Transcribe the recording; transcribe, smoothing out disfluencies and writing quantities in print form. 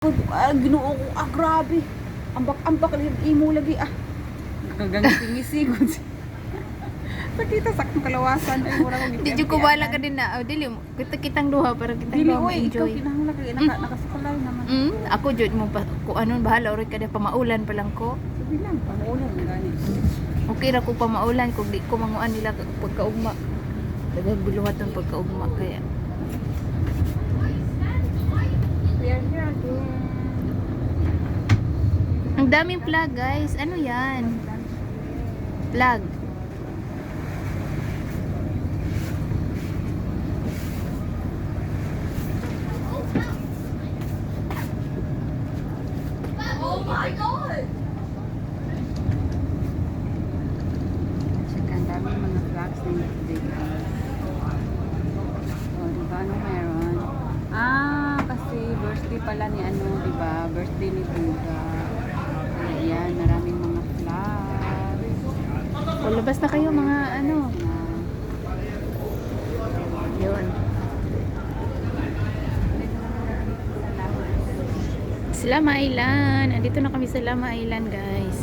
Ginoo ko, grabe. Ambak lang imo lagi Nagagangising-ngising. Sakita saktong kalawasan ay mura ko Di ko bala ka din na. Dili mo. Kitang duha para kitang Dili duha oy, ikaw ma-enjoy. kinahanglan kay nakasukalay naman. Ako jud mo pa kung anon bahala ori kada pamaulan pa lang ko. Sabi lang, pangulan gani. Okay ra ko pamaulan kung di ko manguan nila pagkaugma. Daghang buluhat ng pagkaugma kaya. We are here again. Ang daming flag guys. Ano yan? Flag. Oh my God! Tsaka ang daming mga flags na today guys. Diba ano meron? Kasi birthday pala ni diba? Birthday ni Buddha. Kaya yan, maraming mga flags. O labas na kayo mga Yun. Lama Island. Andito na kami sa Lama Island guys.